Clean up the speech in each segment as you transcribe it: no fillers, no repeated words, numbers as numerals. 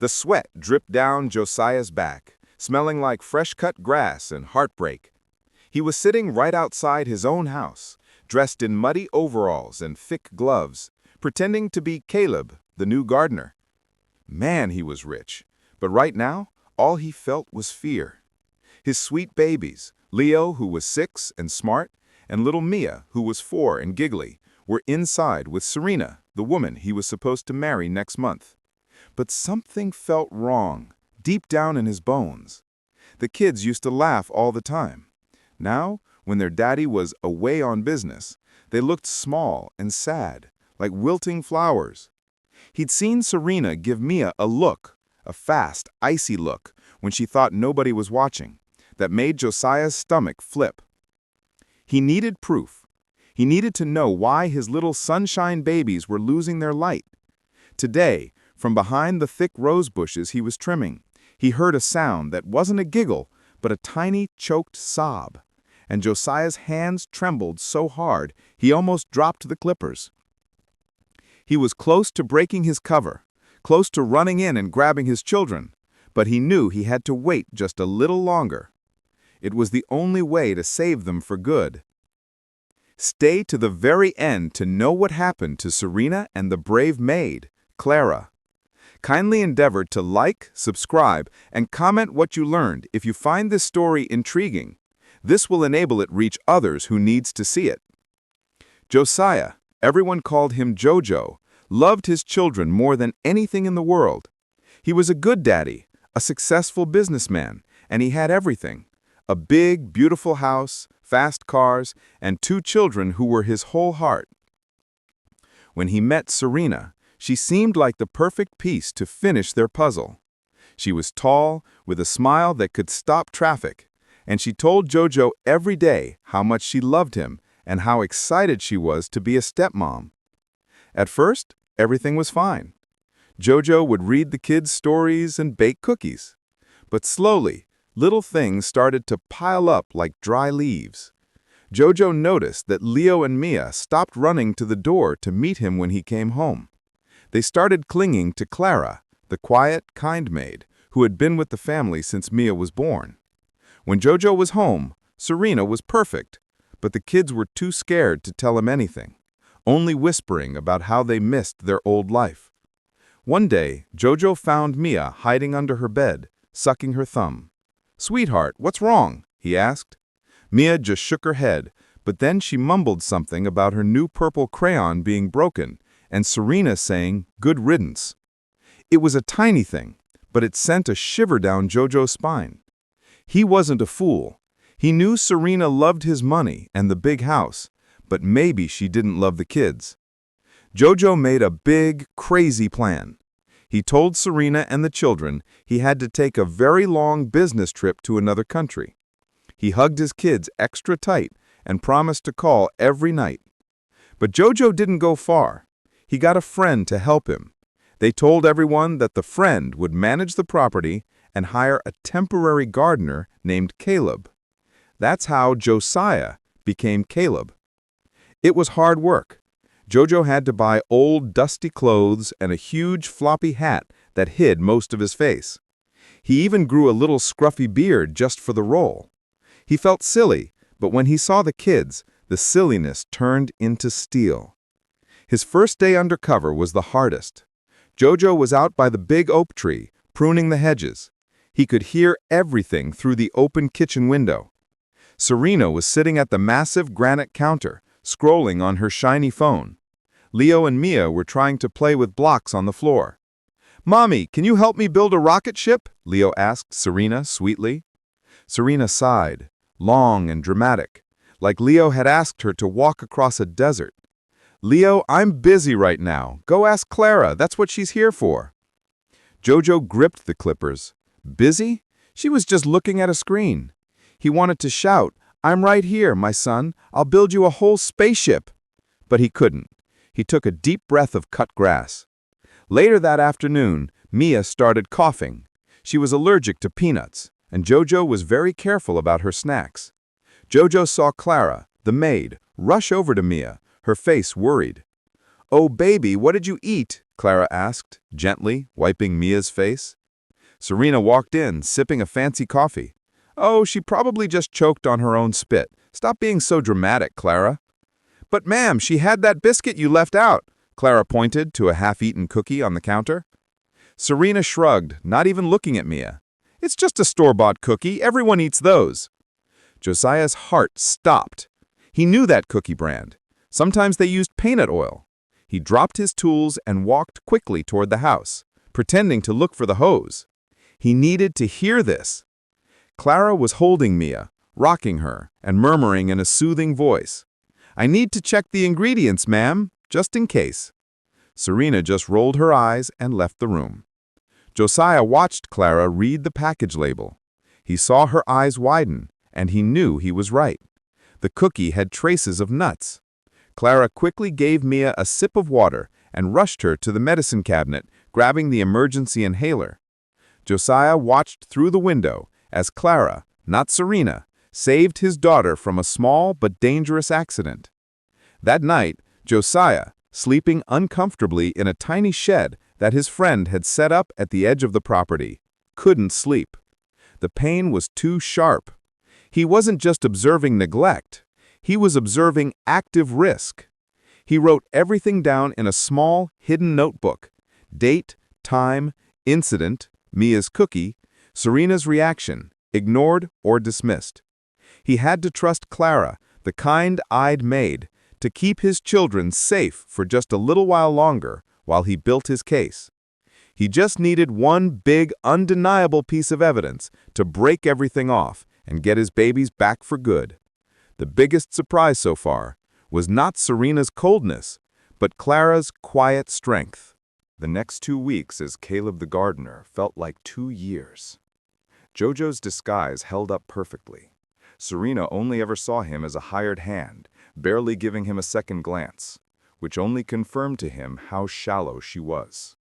The sweat dripped down Josiah's back, smelling like fresh-cut grass and heartbreak. He was sitting right outside his own house, dressed in muddy overalls and thick gloves, pretending to be Caleb, the new gardener. Man, he was rich, but right now, all he felt was fear. His sweet babies, Leo, who was 6 and smart, and little Mia, who was 4 and giggly, were inside with Serena, the woman he was supposed to marry next month. But something felt wrong, deep down in his bones. The kids used to laugh all the time. Now, when their daddy was away on business, they looked small and sad, like wilting flowers. He'd seen Serena give Mia a look, a fast, icy look, when she thought nobody was watching, that made Josiah's stomach flip. He needed proof. He needed to know why his little sunshine babies were losing their light. Today, from behind the thick rose bushes he was trimming, he heard a sound that wasn't a giggle, but a tiny, choked sob. And Josiah's hands trembled so hard he almost dropped the clippers. He was close to breaking his cover, close to running in and grabbing his children, but he knew he had to wait just a little longer. It was the only way to save them for good. Stay to the very end to know what happened to Serena and the brave maid, Clara. Kindly endeavor to like, subscribe, and comment what you learned if you find this story intriguing. This will enable it reach others who needs to see it. Josiah, everyone called him Jojo, loved his children more than anything in the world. He was a good daddy, a successful businessman, and he had everything. A big, beautiful house, fast cars, and 2 children who were his whole heart. When he met Serena, she seemed like the perfect piece to finish their puzzle. She was tall, with a smile that could stop traffic, and she told Jojo every day how much she loved him and how excited she was to be a stepmom. At first, everything was fine. Jojo would read the kids stories and bake cookies. But slowly, little things started to pile up like dry leaves. Jojo noticed that Leo and Mia stopped running to the door to meet him when he came home. They started clinging to Clara, the quiet, kind maid, who had been with the family since Mia was born. When Jojo was home, Serena was perfect, but the kids were too scared to tell him anything, only whispering about how they missed their old life. One day, Jojo found Mia hiding under her bed, sucking her thumb. "Sweetheart, what's wrong?" he asked. Mia just shook her head, but then she mumbled something about her new purple crayon being broken, and Serena saying, "Good riddance." It was a tiny thing, but it sent a shiver down Jojo's spine. He wasn't a fool. He knew Serena loved his money and the big house, but maybe she didn't love the kids. Jojo made a big, crazy plan. He told Serena and the children he had to take a very long business trip to another country. He hugged his kids extra tight and promised to call every night. But Jojo didn't go far. He got a friend to help him. They told everyone that the friend would manage the property and hire a temporary gardener named Caleb. That's how Josiah became Caleb. It was hard work. Jojo had to buy old, dusty clothes and a huge, floppy hat that hid most of his face. He even grew a little scruffy beard just for the role. He felt silly, but when he saw the kids, the silliness turned into steel. His first day undercover was the hardest. Jojo was out by the big oak tree, pruning the hedges. He could hear everything through the open kitchen window. Serena was sitting at the massive granite counter, scrolling on her shiny phone. Leo and Mia were trying to play with blocks on the floor. "Mommy, can you help me build a rocket ship?" Leo asked Serena sweetly. Serena sighed, long and dramatic, like Leo had asked her to walk across a desert. "Leo, I'm busy right now. Go ask Clara, that's what she's here for." Jojo gripped the clippers. Busy? She was just looking at a screen. He wanted to shout, "I'm right here, my son. I'll build you a whole spaceship." But he couldn't. He took a deep breath of cut grass. Later that afternoon, Mia started coughing. She was allergic to peanuts, and Jojo was very careful about her snacks. Jojo saw Clara, the maid, rush over to Mia, her face worried. "Oh, baby, what did you eat?" Clara asked, gently, wiping Mia's face. Serena walked in, sipping a fancy coffee. Oh, she probably just choked on her own spit. Stop being so dramatic, Clara. But ma'am, she had that biscuit you left out. Clara pointed to a half-eaten cookie on the counter. Serena shrugged, not even looking at Mia. It's just a store-bought cookie. Everyone eats those. Josiah's heart stopped. He knew that cookie brand. Sometimes they used peanut oil. He dropped his tools and walked quickly toward the house, pretending to look for the hose. He needed to hear this. Clara was holding Mia, rocking her, and murmuring in a soothing voice, "I need to check the ingredients, ma'am, just in case." Serena just rolled her eyes and left the room. Josiah watched Clara read the package label. He saw her eyes widen, and he knew he was right. The cookie had traces of nuts. Clara quickly gave Mia a sip of water and rushed her to the medicine cabinet, grabbing the emergency inhaler. Josiah watched through the window as Clara, not Serena, saved his daughter from a small but dangerous accident. That night, Josiah, sleeping uncomfortably in a tiny shed that his friend had set up at the edge of the property, couldn't sleep. The pain was too sharp. He wasn't just observing neglect. He was observing active risk. He wrote everything down in a small, hidden notebook: date, time, incident, Mia's cookie, Serena's reaction, ignored or dismissed. He had to trust Clara, the kind-eyed maid, to keep his children safe for just a little while longer while he built his case. He just needed one big, undeniable piece of evidence to break everything off and get his babies back for good. The biggest surprise so far was not Serena's coldness, but Clara's quiet strength. The next 2 weeks as Caleb the gardener felt like 2 years. Jojo's disguise held up perfectly. Serena only ever saw him as a hired hand, barely giving him a second glance, which only confirmed to him how shallow she was.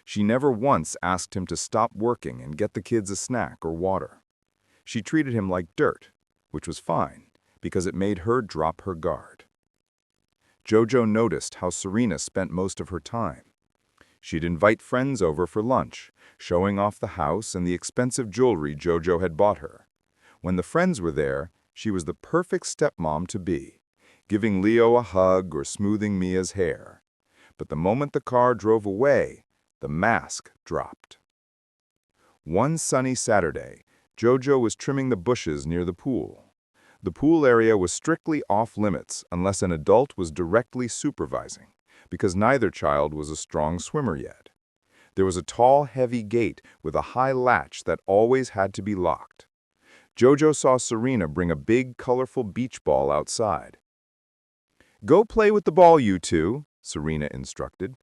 She never once asked him to stop working and get the kids a snack or water. She treated him like dirt, which was fine, because it made her drop her guard. Jojo noticed how Serena spent most of her time. She'd invite friends over for lunch, showing off the house and the expensive jewelry Jojo had bought her. When the friends were there, she was the perfect stepmom to be, giving Leo a hug or smoothing Mia's hair. But the moment the car drove away, the mask dropped. One sunny Saturday, Jojo was trimming the bushes near the pool. The pool area was strictly off-limits unless an adult was directly supervising, because neither child was a strong swimmer yet. There was a tall, heavy gate with a high latch that always had to be locked. Jojo saw Serena bring a big, colorful beach ball outside. "Go play with the ball, you two," Serena instructed.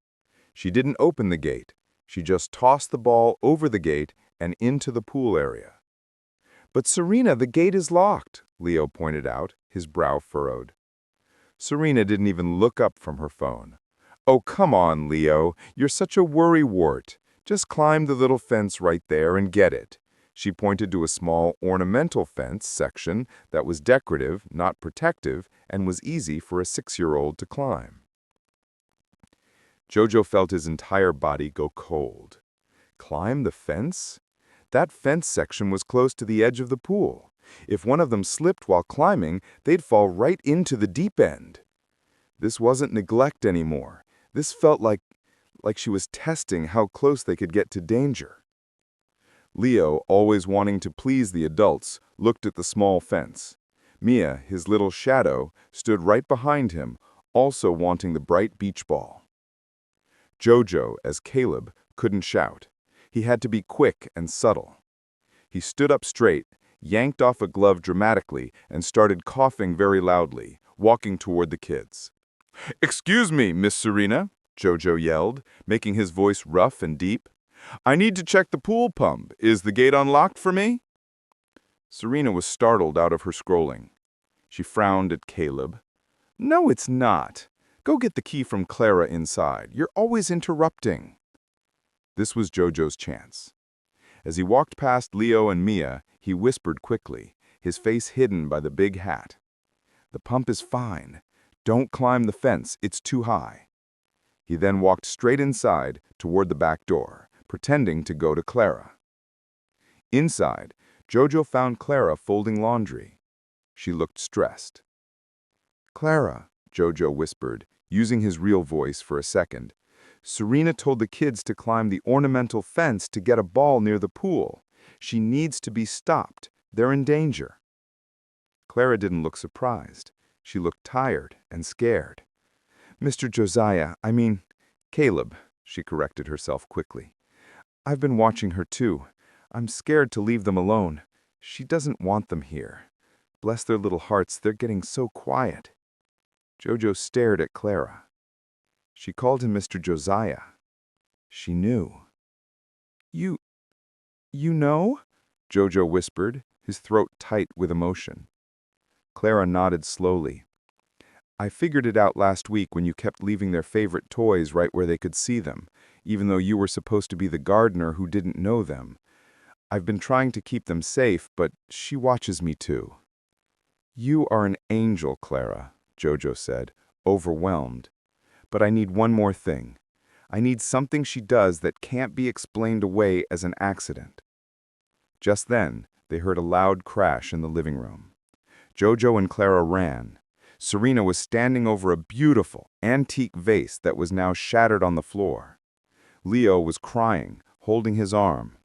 She didn't open the gate. She just tossed the ball over the gate and into the pool area. "But Serena, the gate is locked," Leo pointed out, his brow furrowed. Serena didn't even look up from her phone. "Oh, come on, Leo. You're such a worrywart. Just climb the little fence right there and get it." She pointed to a small ornamental fence section that was decorative, not protective, and was easy for a 6-year-old to climb. Jojo felt his entire body go cold. Climb the fence? That fence section was close to the edge of the pool. If one of them slipped while climbing, they'd fall right into the deep end. This wasn't neglect anymore. This felt like she was testing how close they could get to danger. Leo, always wanting to please the adults, looked at the small fence. Mia, his little shadow, stood right behind him, also wanting the bright beach ball. Jojo, as Caleb, couldn't shout. He had to be quick and subtle. He stood up straight, yanked off a glove dramatically, and started coughing very loudly, walking toward the kids. "Excuse me, Miss Serena," Jojo yelled, making his voice rough and deep. "I need to check the pool pump. Is the gate unlocked for me?" Serena was startled out of her scrolling. She frowned at Caleb. "No, it's not. Go get the key from Clara inside. You're always interrupting." This was Jojo's chance. As he walked past Leo and Mia, he whispered quickly, his face hidden by the big hat. "The pump is fine. Don't climb the fence. It's too high." He then walked straight inside toward the back door, pretending to go to Clara. Inside, Jojo found Clara folding laundry. She looked stressed. "Clara," Jojo whispered, using his real voice for a second, "Serena told the kids to climb the ornamental fence to get a ball near the pool. She needs to be stopped. They're in danger." Clara didn't look surprised. She looked tired and scared. "Mr. Josiah, Caleb," she corrected herself quickly. "I've been watching her too. I'm scared to leave them alone. She doesn't want them here. Bless their little hearts, they're getting so quiet." Jojo stared at Clara. She called him Mr. Josiah. She knew. You know?" Jojo whispered, his throat tight with emotion. Clara nodded slowly. "I figured it out last week when you kept leaving their favorite toys right where they could see them, even though you were supposed to be the gardener who didn't know them. I've been trying to keep them safe, but she watches me too." "You are an angel, Clara," Jojo said, overwhelmed. "But I need one more thing. I need something she does that can't be explained away as an accident." Just then, they heard a loud crash in the living room. Jojo and Clara ran. Serena was standing over a beautiful, antique vase that was now shattered on the floor. Leo was crying, holding his arm.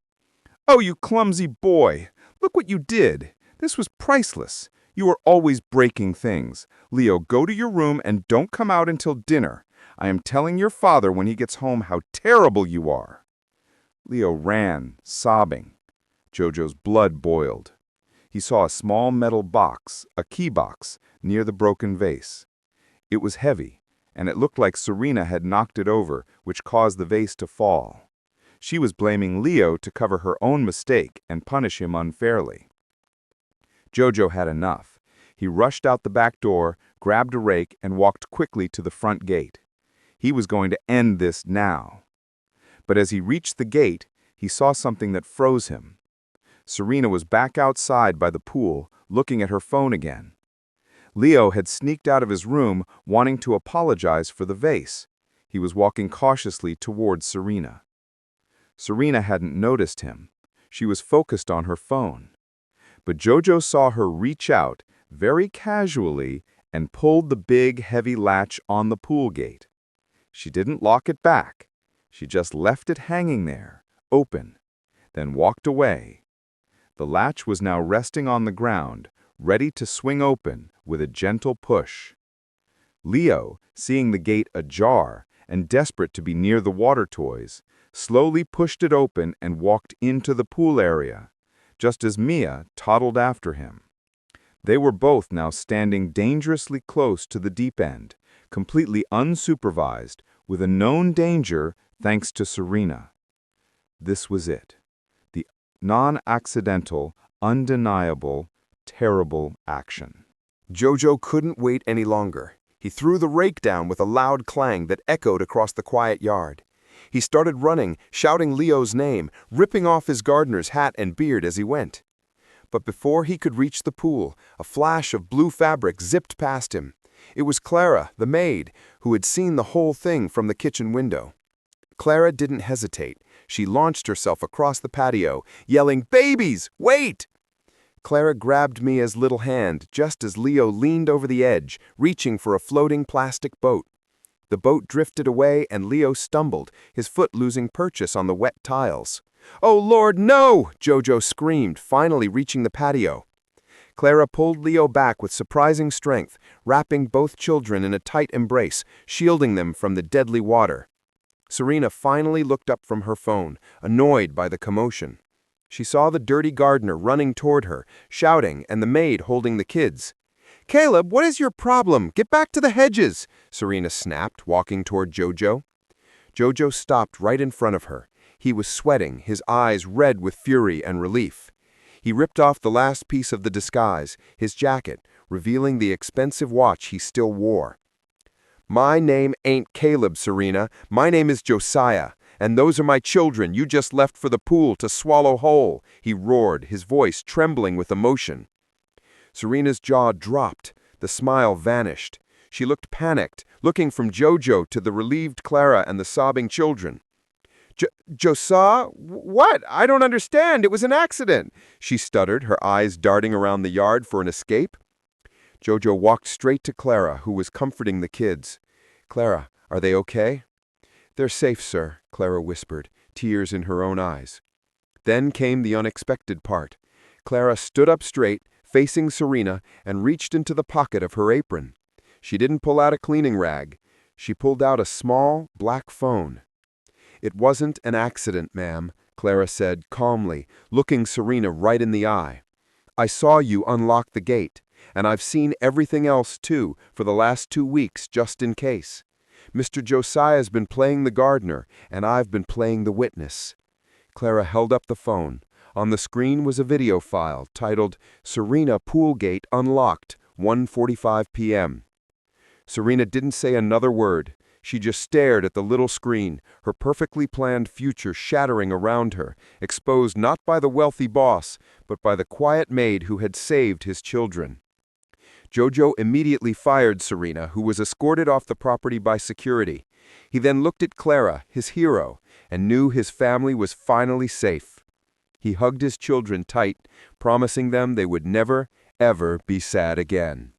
"Oh, you clumsy boy! Look what you did! This was priceless! You are always breaking things. Leo, go to your room and don't come out until dinner. I am telling your father when he gets home how terrible you are." Leo ran, sobbing. Jojo's blood boiled. He saw a small metal box, a key box, near the broken vase. It was heavy, and it looked like Serena had knocked it over, which caused the vase to fall. She was blaming Leo to cover her own mistake and punish him unfairly. Jojo had enough. He rushed out the back door, grabbed a rake, and walked quickly to the front gate. He was going to end this now. But as he reached the gate, he saw something that froze him. Serena was back outside by the pool, looking at her phone again. Leo had sneaked out of his room, wanting to apologize for the vase. He was walking cautiously towards Serena. Serena hadn't noticed him. She was focused on her phone. But Jojo saw her reach out, very casually, and pulled the big, heavy latch on the pool gate. She didn't lock it back. She just left it hanging there, open, then walked away. The latch was now resting on the ground, ready to swing open with a gentle push. Leo, seeing the gate ajar and desperate to be near the water toys, slowly pushed it open and walked into the pool area, just as Mia toddled after him. They were both now standing dangerously close to the deep end, completely unsupervised, with a known danger thanks to Serena. This was it. The non-accidental, undeniable, terrible action. Jojo couldn't wait any longer. He threw the rake down with a loud clang that echoed across the quiet yard. He started running, shouting Leo's name, ripping off his gardener's hat and beard as he went. But before he could reach the pool, a flash of blue fabric zipped past him. It was Clara, the maid, who had seen the whole thing from the kitchen window. Clara didn't hesitate. She launched herself across the patio, yelling, "Babies, wait!" Clara grabbed Mia's little hand just as Leo leaned over the edge, reaching for a floating plastic boat. The boat drifted away and Leo stumbled, his foot losing purchase on the wet tiles. "Oh Lord, no!" Jojo screamed, finally reaching the patio. Clara pulled Leo back with surprising strength, wrapping both children in a tight embrace, shielding them from the deadly water. Serena finally looked up from her phone, annoyed by the commotion. She saw the dirty gardener running toward her, shouting, and the maid holding the kids. "Caleb, what is your problem? Get back to the hedges!" Serena snapped, walking toward Jojo. Jojo stopped right in front of her. He was sweating, his eyes red with fury and relief. He ripped off the last piece of the disguise, his jacket, revealing the expensive watch he still wore. "My name ain't Caleb, Serena. My name is Josiah, and those are my children you just left for the pool to swallow whole," he roared, his voice trembling with emotion. Serena's jaw dropped. The smile vanished. She looked panicked, looking from Jojo to the relieved Clara and the sobbing children. Josiah? What? I don't understand. It was an accident, she stuttered, her eyes darting around the yard for an escape. Jojo walked straight to Clara, who was comforting the kids. Clara, are they okay? They're safe, sir, Clara whispered, tears in her own eyes. Then came the unexpected part. Clara stood up straight, facing Serena, and reached into the pocket of her apron. She didn't pull out a cleaning rag. She pulled out a small, black phone. It wasn't an accident, ma'am, Clara said calmly, looking Serena right in the eye. I saw you unlock the gate, and I've seen everything else too for the last 2 weeks just in case. Mr. Josiah's been playing the gardener, and I've been playing the witness. Clara held up the phone. On the screen was a video file titled Serena Pool Gate Unlocked, 1:45 p.m. Serena didn't say another word. She just stared at the little screen, her perfectly planned future shattering around her, exposed not by the wealthy boss, but by the quiet maid who had saved his children. Jojo immediately fired Serena, who was escorted off the property by security. He then looked at Clara, his hero, and knew his family was finally safe. He hugged his children tight, promising them they would never, ever be sad again.